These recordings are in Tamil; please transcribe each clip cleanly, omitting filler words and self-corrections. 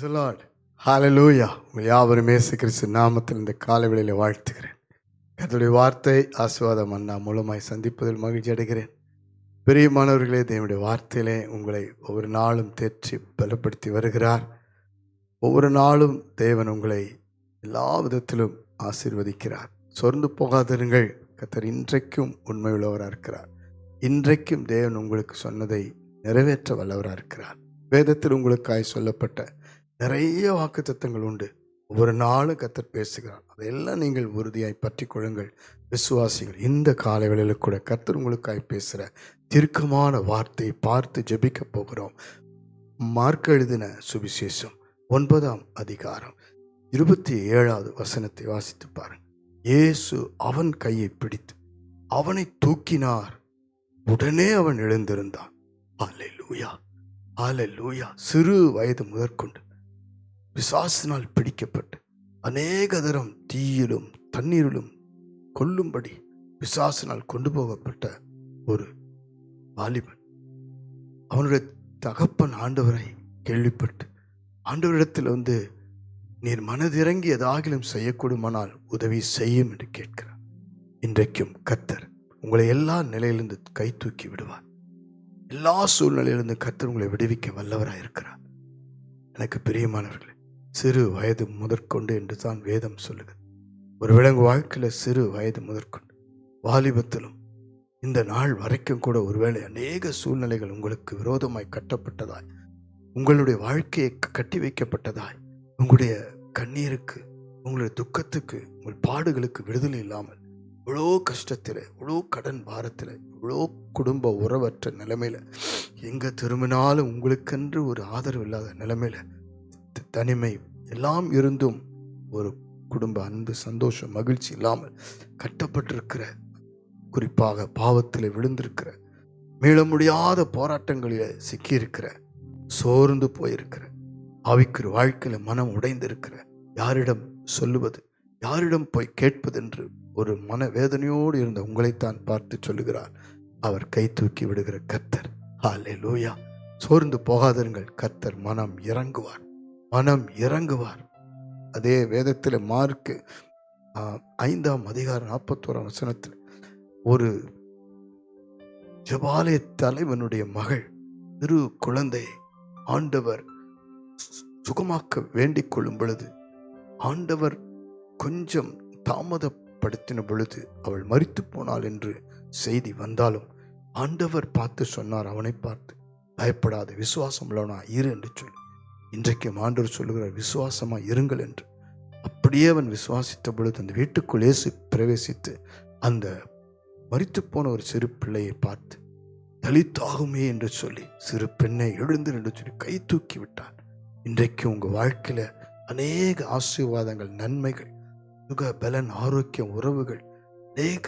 Praise the Lord. Hallelujah. உங்கள் யாவரும் இயேசு கிறிஸ்து நாமத்தில் இந்த காலை வேளையிலே வாழ்த்துகிறேன். கர்த்தருடைய வார்த்தை ஆசீர்வாதம் அண்ணா மூலமாய் சந்திப்பதில் மகிழ்ச்சி அடைகிறேன். பிரியமானவர்களே, தேவனுடைய வார்த்தையிலே உங்களை ஒவ்வொரு நாளும் தேற்றி பலப்படுத்தி வருகிறார். ஒவ்வொரு நாளும் தேவன் உங்களை எல்லா விதத்திலும் ஆசீர்வதிக்கிறார். சொர்ந்து போகாதிருங்கள். கர்த்தர் இன்றைக்கும் உண்மை உள்ளவராக இருக்கிறார். இன்றைக்கும் தேவன் உங்களுக்கு சொன்னதை நிறைவேற்ற வல்லவராக இருக்கிறார். வேதத்தில் உங்களுக்காய் சொல்லப்பட்ட நிறைய வாக்குத்தத்தங்கள் உண்டு. ஒவ்வொரு நாளும் கர்த்தர் பேசுகிறார். அதையெல்லாம் நீங்கள் உறுதியாய் பற்றி கொள்ளுங்கள் விசுவாசிகள். இந்த காலை வேளையில் கூட கர்த்தர் உங்களுக்காய் பேசுகிற தீர்க்கமான வார்த்தையை பார்த்து ஜெபிக்க போகிறோம். மார்க் எழுதின சுவிசேஷம் 9ஆம் அதிகாரம் 27வது வசனத்தை வாசித்து பாருங்கள். இயேசு அவன் கையை பிடித்து அவனை தூக்கினார். உடனே அவன் எழுந்திருந்தான். அல்லேலூயா, அல்லேலூயா. சிறு வயது முதற்கொண்டு பிசாசினால் பிடிக்கப்பட்டு அநேக தரம் தீயிலும் தண்ணீரிலும் கொல்லும்படி பிசாசினால் கொண்டு போகப்பட்ட ஒரு வாலிபன், அவனுடைய தகப்பன் ஆண்டவரை கேள்விப்பட்டு ஆண்டவரிடத்தில் நீர் மனதிறங்கி எதாகிலும் செய்யக்கூடுமானால் உதவி செய்யும் என்று கேட்கிறார். இன்றைக்கும் கர்த்தர் உங்களை எல்லா நிலையிலிருந்து கை தூக்கி விடுவார். எல்லா சூழ்நிலையிலிருந்து கர்த்தர் உங்களை விடுவிக்க வல்லவராக இருக்கிறார். எனக்கு பிரியமானவர்களே, சிறு வயது முதற்கொண்டு என்று தான் வேதம் சொல்லுகிறது. ஒரு விலங்கு வாழ்க்கையில் சிறு வயது முதற்கொண்டு வாலிபத்திலும் இந்த நாள் வரைக்கும் கூட ஒருவேளை அநேக சூழ்நிலைகள் உங்களுக்கு விரோதமாய் கட்டப்பட்டதாய், உங்களுடைய வாழ்க்கையை கட்டி வைக்கப்பட்டதாய், உங்களுடைய கண்ணீருக்கு, உங்களுடைய துக்கத்துக்கு, உங்கள் பாடுகளுக்கு விடுதலை இல்லாமல் இவ்வளோ கஷ்டத்தில், இவ்வளோ கடன் பாரத்தில், இவ்வளோ குடும்ப உறவற்ற நிலைமையில், எங்கே திரும்பினாலும் உங்களுக்கென்று ஒரு ஆதரவு இல்லாத நிலைமையில், தனிமை எல்லாம் இருந்தும் ஒரு குடும்ப அன்பு, சந்தோஷம், மகிழ்ச்சி இல்லாமல் கட்டப்பட்டிருக்கிற, குறிப்பாக பாவத்தில் விழுந்திருக்கிற, மீள முடியாத போராட்டங்களில் சிக்கியிருக்கிற, சோர்ந்து போயிருக்கிற, ஆவிக்குரிய வாழ்க்கையில் மனம் உடைந்திருக்கிற, யாரிடம் சொல்லுவது, யாரிடம் போய் கேட்பது என்று ஒரு மனவேதனையோடு இருந்த உங்களைத்தான் பார்த்து சொல்லுகிறார். அவர் கை தூக்கி விடுகிற கர்த்தர். ஹல்லேலூயா. சோர்ந்து போகாதீர்கள். கர்த்தர் மனம் இறங்குவார், மனம் இறங்குவார். அதே வேதத்தில் மார்க் 5ஆம் அதிகாரம் 41ஆம் வசனத்தில் ஒரு ஜெபாலய தலைவனுடைய மகள், சிறு குழந்தையை ஆண்டவர் சுகமாக்க வேண்டிக் கொள்ளும் பொழுது, ஆண்டவர் கொஞ்சம் தாமதப்படுத்தின பொழுது அவள் மரித்து போனாள் என்று செய்தி வந்தாலும் ஆண்டவர் பார்த்து சொன்னார், அவனை பார்த்து, பயப்படாத, விசுவாசம் உள்ளவனா இரு என்று சொல்லி. இன்றைக்கும் ஆண்டவர் சொல்லுகிறார், விசுவாசமா இருங்கள் என்று. அப்படியே அவன் விசுவாசித்த பொழுது அந்த வீட்டுக்குள் இயேசு பிரவேசித்து அந்த மரித்து போன ஒரு சிறு பிள்ளையை பார்த்து, தலித்தாகுமே என்று சொல்லி, சிறு பெண்ணை எழுந்து என்று சொல்லி கை தூக்கி விட்டார். இன்றைக்கு உங்கள் வாழ்க்கையில் அநேக ஆசீர்வாதங்கள், நன்மைகள், சுக பலன், ஆரோக்கியம், உறவுகள், அநேக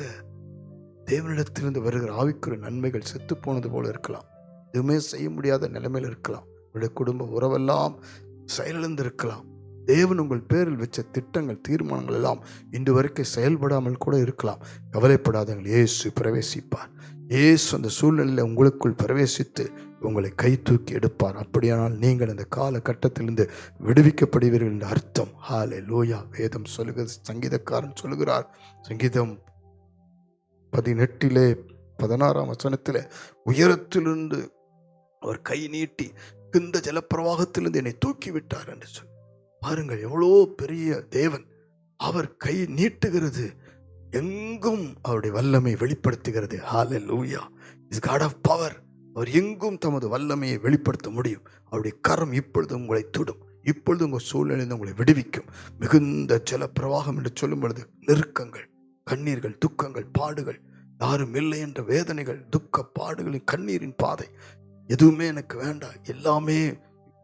தேவனிடத்திலிருந்து வருகிற ஆவிக்குரிய நன்மைகள் செத்து போனது போல இருக்கலாம். எதுவுமே செய்ய முடியாத நிலைமையில் இருக்கலாம். உங்களுடைய குடும்ப உறவெல்லாம் செயலிழந்து இருக்கலாம். தேவன் உங்கள் பேரில் வச்ச திட்டங்கள், தீர்மானங்கள் எல்லாம் இன்று வரைக்கும் செயல்படாமல் கூட இருக்கலாம். கவலைப்படாதீர்கள், இயேசு பிரவேசிப்பார். இயேசு அந்த சூழ்நிலையில் உங்களுக்குள் பிரவேசித்து உங்களை கை தூக்கி எடுப்பார். அப்படியானால் நீங்கள் அந்த காலகட்டத்திலிருந்து விடுவிக்கப்படுவீர்கள் என்ற அர்த்தம். ஹல்லேலூயா. வேதம் சொல்லுகிறது, சங்கீதக்காரன் சொல்லுகிறார், சங்கீதம் 18:16ஆம் வசனத்தில், உயரத்திலிருந்து அவர் கை நீட்டி இந்த ஜலப்பிரவாகத்திலிருந்து என்னை தூக்கி விட்டார் என்று சொல்லி. பாருங்கள், எவ்வளோ பெரிய தேவன். அவர் கை நீட்டுகிறது, எங்கும் அவருடைய வல்லமை வெளிப்படுத்துகிறது. Hallelujah. Is God of power. அவர் எங்கும் தமது வல்லமையை வெளிப்படுத்த முடியும். அவருடைய கரம் இப்பொழுது உங்களை தொடும். இப்பொழுது உங்கள் சூழ்நிலையில் உங்களை விடுவிக்கும். மிகுந்த ஜல பிரவாகம் என்று சொல்லும் பொழுது நெருக்கங்கள், கண்ணீர்கள், துக்கங்கள், பாடுகள், யாரும் இல்லை என்ற வேதனைகள், துக்க பாடுகளின் கண்ணீரின் பாதை, எதுவுமே எனக்கு வேண்டாம், எல்லாமே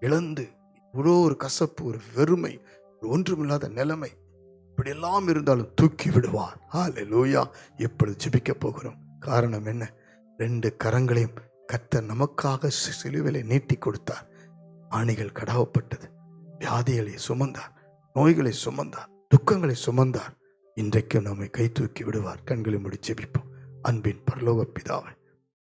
இழந்து இவ்வளோ ஒரு கசப்பு, ஒரு வெறுமை, ஒரு ஒன்றுமில்லாத நிலைமை, இப்படியெல்லாம் இருந்தாலும் தூக்கி விடுவார். ஹல்லேலூயா. எப்பொழுது ஜெபிக்க போகிறோம். காரணம் என்ன? 2 கரங்களையும் கர்த்தர் நமக்காக சிலுவையிலே நீட்டி கொடுத்தார். ஆணிகள் கடாவப்பட்டது, வியாதிகளை சுமந்தார், நோய்களை சுமந்தார், துக்கங்களை சுமந்தார். இன்றைக்கும் நம்மை கை தூக்கி விடுவார். கண்களை மூடி ஜெபிப்போம். அன்பின் பரலோக பிதாவே,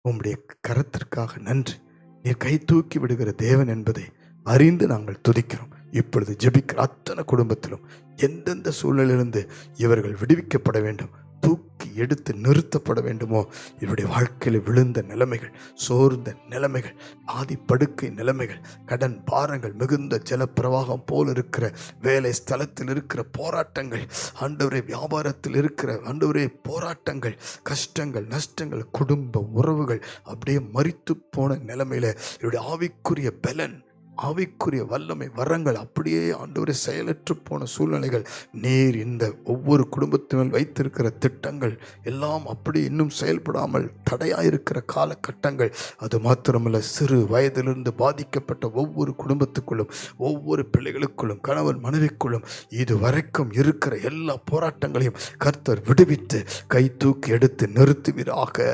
உம்முடைய கரத்திற்காக நன்றி. நீர் கை தூக்கி விடுகிற தேவன் என்பதை அறிந்து நாங்கள் துதிக்கிறோம். இப்பொழுது ஜெபிக்கிற அத்தனை குடும்பத்திலும் எந்தெந்த சூழ்நிலையிலிருந்து இவர்கள் விடுவிக்கப்பட வேண்டும், தூக்கி எடுத்து நிறுத்தப்பட வேண்டுமோ, இவருடைய வாழ்க்கையில் விழுந்த நிலைமைகள், சோர்ந்த நிலைமைகள், ஆதிப்படுக்கை நிலைமைகள், கடன் பாரங்கள், மிகுந்த ஜலப்பிரவாகம் போல் இருக்கிற வேலை ஸ்தலத்தில் இருக்கிற போராட்டங்கள், ஆண்டவரே வியாபாரத்தில் இருக்கிற ஆண்டவரே போராட்டங்கள், கஷ்டங்கள், நஷ்டங்கள், குடும்ப உறவுகள் அப்படியே மரித்து போன நிலைமையில இவருடைய ஆவிக்குரிய பலன், ஆவிக்குரிய வல்லமை, வரங்கள் அப்படியே ஆண்டவரே செயலற்று போன சூழ்நிலைகள், நீர் இந்த ஒவ்வொரு குடும்பத்தினர் வைத்திருக்கிற திட்டங்கள் எல்லாம் அப்படி இன்னும் செயல்படாமல் தடையாயிருக்கிற காலகட்டங்கள், அது மாத்திரமல்ல சிறு வயதிலிருந்து பாதிக்கப்பட்ட ஒவ்வொரு குடும்பத்துக்குள்ளும், ஒவ்வொரு பிள்ளைகளுக்குள்ளும், கணவன் மனைவிக்குள்ளும் இதுவரைக்கும் இருக்கிற எல்லா போராட்டங்களையும் கர்த்தர் விடுவித்து கை தூக்கி எடுத்து நிறுத்துவீராக.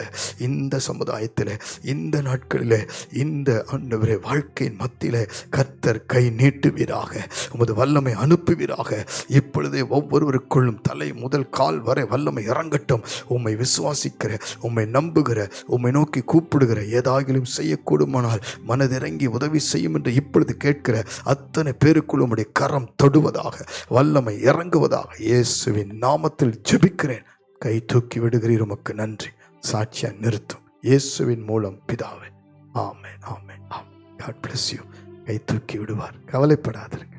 இந்த சமுதாயத்தில், இந்த நாட்களில், இந்த ஆண்டவரே வாழ்க்கையின் மத்தியில் கர்த்தர் கை நீட்டுவீராக, உமது வல்லமை அனுப்புவீராக. இப்பொழுதே ஒவ்வொருவருக்குள்ளும் தலை முதல் கால் வரை வல்லமை இறங்கட்டும். உம்மை விசுவாசிக்கிற, உம்மை நம்புகிற, உம்மை நோக்கி கூப்பிடுகிற, ஏதாகிலும் செய்யக்கூடுமானால் மனதிறங்கி உதவி செய்யும் என்று இப்பொழுது கேட்கிற அத்தனை பேருக்குள் உம்முடைய கரம் தொடுவதாக, வல்லமை இறங்குவதாக. இயேசுவின் நாமத்தில் ஜெபிக்கிறேன். கை தூக்கி விடுகிறீர், உமக்கு நன்றி. சாட்சியா நிறுத்தும் இயேசுவின் மூலம் பிதாவே. ஆமென், ஆமென், ஆமென். God bless you. கை தூக்கி விடுவார், கவலைப்படாதீர்கள்.